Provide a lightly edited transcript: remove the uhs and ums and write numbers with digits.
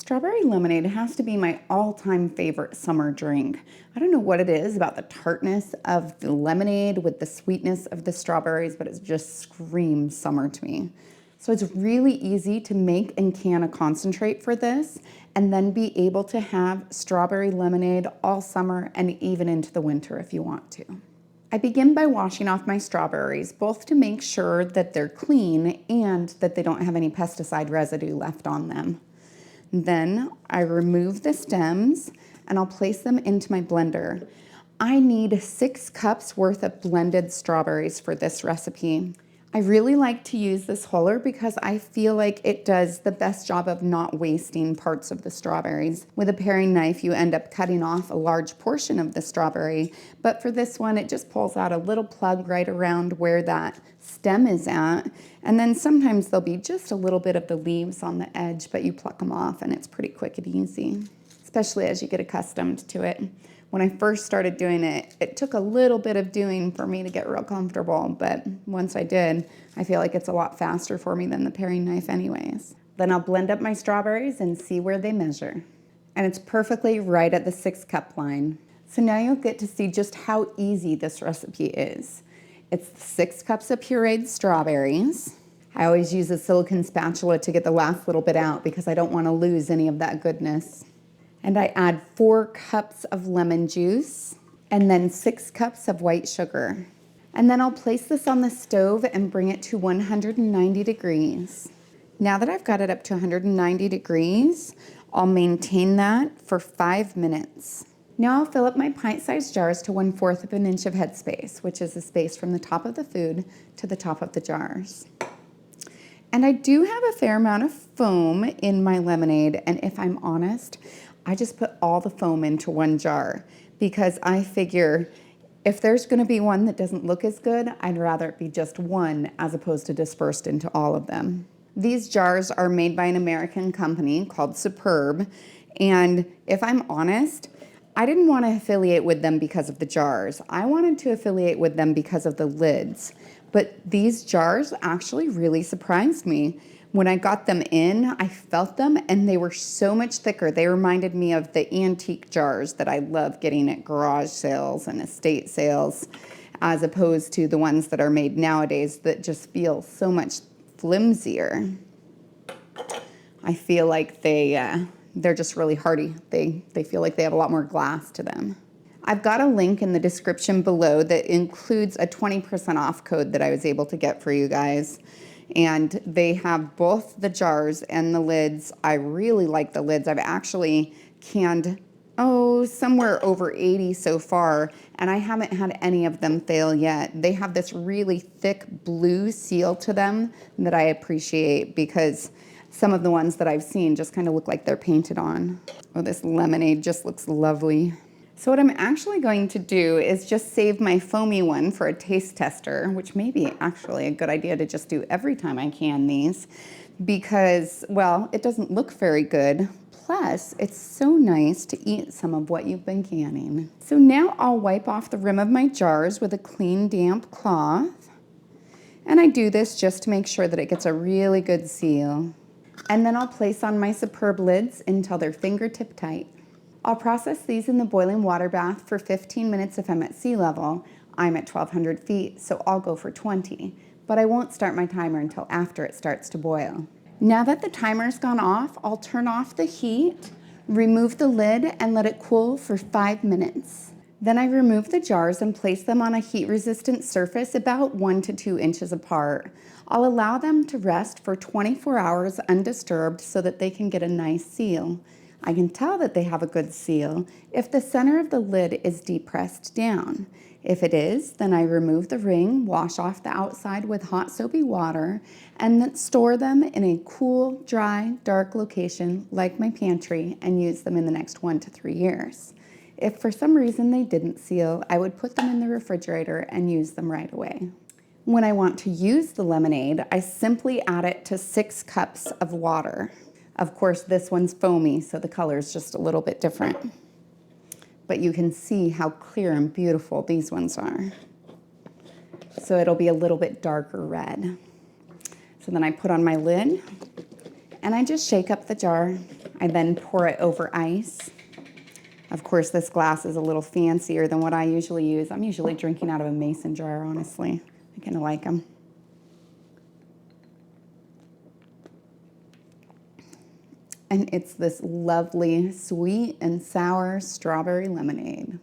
Strawberry lemonade has to be my all-time favorite summer drink. I don't know what it is about the tartness of the lemonade with the sweetness of the strawberries, but it just screams summer to me. So it's really easy to make and can a concentrate for this and then be able to have strawberry lemonade all summer and even into the winter if you want to. I begin by washing off my strawberries, both to make sure that they're clean and that they don't have any pesticide residue left on them. Then I remove the stems and I'll place them into my blender. I need 6 cups worth of blended strawberries for this recipe. I really like to use this huller because I feel like it does the best job of not wasting parts of the strawberries. With a paring knife, you end up cutting off a large portion of the strawberry, but for this one, it just pulls out a little plug right around where that stem is at, and then sometimes there'll be just a little bit of the leaves on the edge, but you pluck them off and it's pretty quick and easy, especially as you get accustomed to it. When I first started doing it, it took a little bit of doing for me to get real comfortable, but once I did, I feel like it's a lot faster for me than the paring knife anyways. Then I'll blend up my strawberries and see where they measure. And it's perfectly right at the 6-cup line. So now you'll get to see just how easy this recipe is. It's 6 cups of pureed strawberries. I always use a silicone spatula to get the last little bit out because I don't want to lose any of that goodness. And I add 4 cups of lemon juice and then 6 cups of white sugar. And then I'll place this on the stove and bring it to 190 degrees. Now that I've got it up to 190 degrees, I'll maintain that for 5 minutes. Now I'll fill up my pint-sized jars to 1/4 of an inch of headspace, which is the space from the top of the food to the top of the jars. And I do have a fair amount of foam in my lemonade, and if I'm honest, I just put all the foam into one jar because I figure if there's going to be one that doesn't look as good, I'd rather it be just one as opposed to dispersed into all of them. These jars are made by an American company called Superb, and if I'm honest, I didn't want to affiliate with them because of the jars. I wanted to affiliate with them because of the lids, but these jars actually really surprised me. When I got them in, I felt them and they were so much thicker. They reminded me of the antique jars that I love getting at garage sales and estate sales, as opposed to the ones that are made nowadays that just feel so much flimsier. I feel like they're just really hardy. They feel like they have a lot more glass to them. I've got a link in the description below that includes a 20% off code that I was able to get for you guys. And they have both the jars and the lids. I really like the lids. I've actually canned, somewhere over 80 so far, and I haven't had any of them fail yet. They have this really thick blue seal to them that I appreciate because some of the ones that I've seen just kind of look like they're painted on. Oh, this lemonade just looks lovely. So what I'm actually going to do is just save my foamy one for a taste tester, which may be actually a good idea to just do every time I can these because, well, it doesn't look very good. Plus, it's so nice to eat some of what you've been canning. So now I'll wipe off the rim of my jars with a clean, damp cloth. And I do this just to make sure that it gets a really good seal. And then I'll place on my Superb lids until they're fingertip tight. I'll process these in the boiling water bath for 15 minutes if I'm at sea level. I'm at 1,200 feet, so I'll go for 20, but I won't start my timer until after it starts to boil. Now that the timer's gone off, I'll turn off the heat, remove the lid, and let it cool for 5 minutes. Then I remove the jars and place them on a heat-resistant surface about 1 to 2 inches apart. I'll allow them to rest for 24 hours undisturbed so that they can get a nice seal. I can tell that they have a good seal if the center of the lid is depressed down. If it is, then I remove the ring, wash off the outside with hot soapy water, and then store them in a cool, dry, dark location like my pantry and use them in the next 1 to 3 years. If for some reason they didn't seal, I would put them in the refrigerator and use them right away. When I want to use the lemonade, I simply add it to 6 cups of water. Of course, this one's foamy, so the color is just a little bit different. But you can see how clear and beautiful these ones are. So it'll be a little bit darker red. So then I put on my lid, and I just shake up the jar I then pour it over ice. Of course, this glass is a little fancier than what I usually use. I'm usually drinking out of a mason jar, honestly. I kind of like them. And it's this lovely sweet and sour strawberry lemonade.